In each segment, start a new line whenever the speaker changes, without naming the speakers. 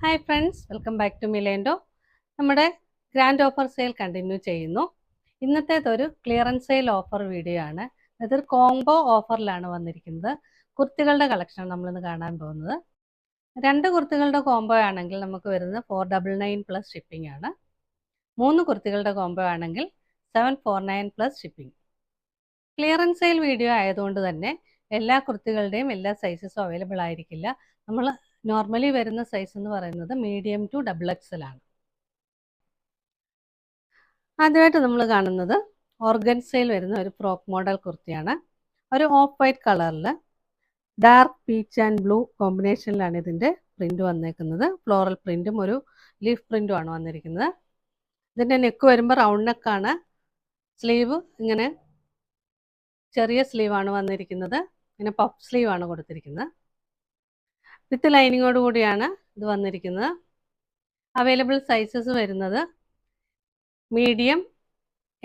Hi friends, welcome back to മിലേൻഡോ. നമ്മുടെ grand offer sale continue ചെയ്യുന്നു. ഇന്നത്തേതൊരു ക്ലിയറൻസ് സെയിൽ ഓഫർ വീഡിയോ ആണ്. അതൊരു കോംബോ ഓഫറിലാണ് വന്നിരിക്കുന്നത്. കുർത്തികളുടെ കളക്ഷൻ നമ്മളിന്ന് കാണാൻ പോകുന്നത്. 2 കുർത്തികളുടെ കോംബോ ആണെങ്കിൽ നമുക്ക് വരുന്നത് 499 പ്ലസ് ഷിപ്പിംഗ് ആണ്. 3 കുർത്തികളുടെ കോംബോ ആണെങ്കിൽ 749 plus shipping. Clearance sale video ആയതുകൊണ്ട് തന്നെ എല്ലാ കുർത്തികളുടെയും എല്ലാ സൈസസും അവൈലബിൾ ആയിരിക്കില്ല. നമ്മൾ നോർമലി വരുന്ന സൈസ് എന്ന് പറയുന്നത് മീഡിയം ടു XXL ആണ്. ആദ്യമായിട്ട് നമ്മൾ കാണുന്നത് ഓർഗൻസയിൽ വരുന്ന ഒരു ഫ്രോക്ക് മോഡൽ കുർത്തിയാണ്. ഒരു ഓഫ് വൈറ്റ് കളറിൽ ഡാർക്ക് പീച്ച് ആൻഡ് ബ്ലൂ കോമ്പിനേഷനിലാണ് ഇതിൻ്റെ പ്രിൻ്റ് വന്നേക്കുന്നത്. ഫ്ലോറൽ പ്രിൻറ്റും ഒരു ലീഫ് പ്രിൻറ്റും ആണ് വന്നിരിക്കുന്നത്. ഇതിൻ്റെ നെക്ക് വരുമ്പോൾ റൗണ്ട് നെക്കാണ്. സ്ലീവ് ഇങ്ങനെ ചെറിയ സ്ലീവാണ് വന്നിരിക്കുന്നത്. ഇങ്ങനെ പഫ് സ്ലീവാണ് കൊടുത്തിരിക്കുന്നത്. വിത്ത് ലൈനിങ്ങോട് കൂടിയാണ് ഇത് വന്നിരിക്കുന്നത്. അവൈലബിൾ സൈസസ് വരുന്നത് മീഡിയം,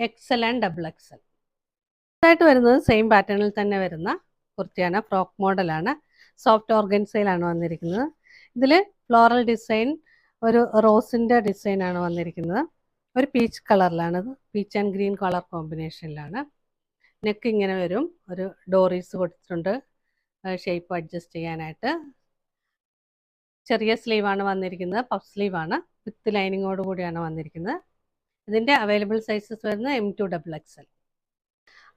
XL ആൻഡ് XXL. ഇതായിട്ട് വരുന്നത് സെയിം പാറ്റേണിൽ തന്നെ വരുന്ന കുർത്തിയാണ്. ഫ്രോക്ക് മോഡലാണ്. സോഫ്റ്റ് ഓർഗൻസയിലാണ് വന്നിരിക്കുന്നത്. ഇതിൽ ഫ്ലോറൽ ഡിസൈൻ, ഒരു റോസിൻ്റെ ഡിസൈനാണ് വന്നിരിക്കുന്നത്. ഒരു പീച്ച് കളറിലാണിത്. പീച്ച് ആൻഡ് ഗ്രീൻ കളർ കോമ്പിനേഷനിലാണ്. നെക്ക് ഇങ്ങനെ വരും. ഒരു ഡോറീസ് കൊടുത്തിട്ടുണ്ട് ഷേപ്പ് അഡ്ജസ്റ്റ് ചെയ്യാനായിട്ട്. ചെറിയ സ്ലീവാണ് വന്നിരിക്കുന്നത്. പഫ് സ്ലീവാണ്. വിത്ത് ലൈനിങ്ങോട് കൂടിയാണ് വന്നിരിക്കുന്നത്. ഇതിൻ്റെ അവൈലബിൾ സൈസസ് വരുന്നത് M2 XXL.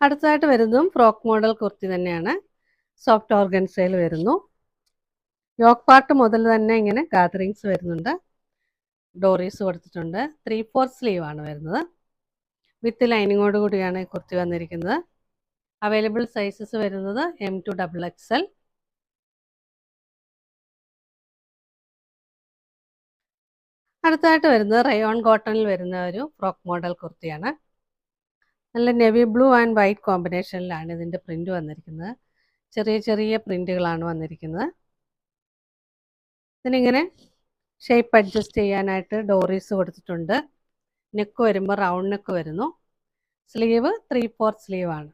അടുത്തതായിട്ട് വരുന്നതും ഫ്രോക്ക് മോഡൽ കുർത്തി തന്നെയാണ്. സോഫ്റ്റ് ഓർഗൻസയിൽ വരുന്നു. യോക്ക് പാർട്ട് മുതൽ തന്നെ ഇങ്ങനെ ഗാദറിങ്സ് വരുന്നുണ്ട്. ഡോറീസ് കൊടുത്തിട്ടുണ്ട്. 3/4 സ്ലീവാണ് വരുന്നത്. വിത്ത് ലൈനിങ്ങോട് കൂടിയാണ് ഈ കുർത്തി വന്നിരിക്കുന്നത്. അവൈലബിൾ സൈസസ് വരുന്നത് M2 XXL. അടുത്തതായിട്ട് വരുന്നത് റയോൺ കോട്ടണിൽ വരുന്ന ഒരു ഫ്രോക്ക് മോഡൽ കുർത്തിയാണ്. നല്ല നെവി ബ്ലൂ ആൻഡ് വൈറ്റ് കോമ്പിനേഷനിലാണ് ഇതിൻ്റെ പ്രിൻ്റ് വന്നിരിക്കുന്നത്. ചെറിയ ചെറിയ പ്രിൻ്റുകളാണ് വന്നിരിക്കുന്നത്. ഇതിനിങ്ങനെ ഷേപ്പ് അഡ്ജസ്റ്റ് ചെയ്യാനായിട്ട് ഡോറീസ് കൊടുത്തിട്ടുണ്ട്. നെക്ക് വരുമ്പോൾ റൗണ്ട് നെക്ക് വരുന്നു. സ്ലീവ് 3/4 സ്ലീവാണ്.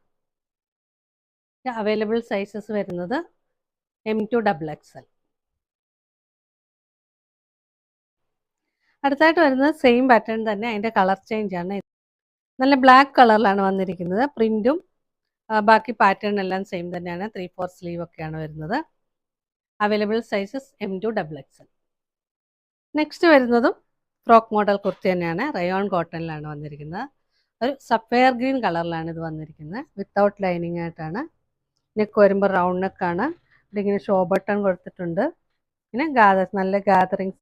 അവൈലബിൾ സൈസസ് വരുന്നത് M2 XXL. അടുത്തായിട്ട് വരുന്നത് സെയിം പാറ്റേൺ തന്നെ, അതിൻ്റെ കളർ ചേഞ്ച് ആണ്. നല്ല ബ്ലാക്ക് കളറിലാണ് വന്നിരിക്കുന്നത്. പ്രിൻറ്റും ബാക്കി പാറ്റേൺ എല്ലാം സെയിം തന്നെയാണ്. 3/4 സ്ലീവ് ഒക്കെയാണ് വരുന്നത്. Available sizes M2 XXL. Next വരുന്നതും ഫ്രോക്ക് മോഡൽ കുർത്തി തന്നെയാണ്. റയോൺ കോട്ടണിലാണ് വന്നിരിക്കുന്നത്. ഒരു സഫയർ ഗ്രീൻ കളറിലാണ് ഇത് വന്നിരിക്കുന്നത്. വിത്തൗട്ട് ലൈനിങ് ആയിട്ടാണ്. നെക്ക് വരുമ്പോൾ റൗണ്ട് നെക്കാണ്. ഇതിങ്ങനെ ഷോ ബട്ടൺ കൊടുത്തിട്ടുണ്ട്. പിന്നെ നല്ല ഗാദറിങ്സ്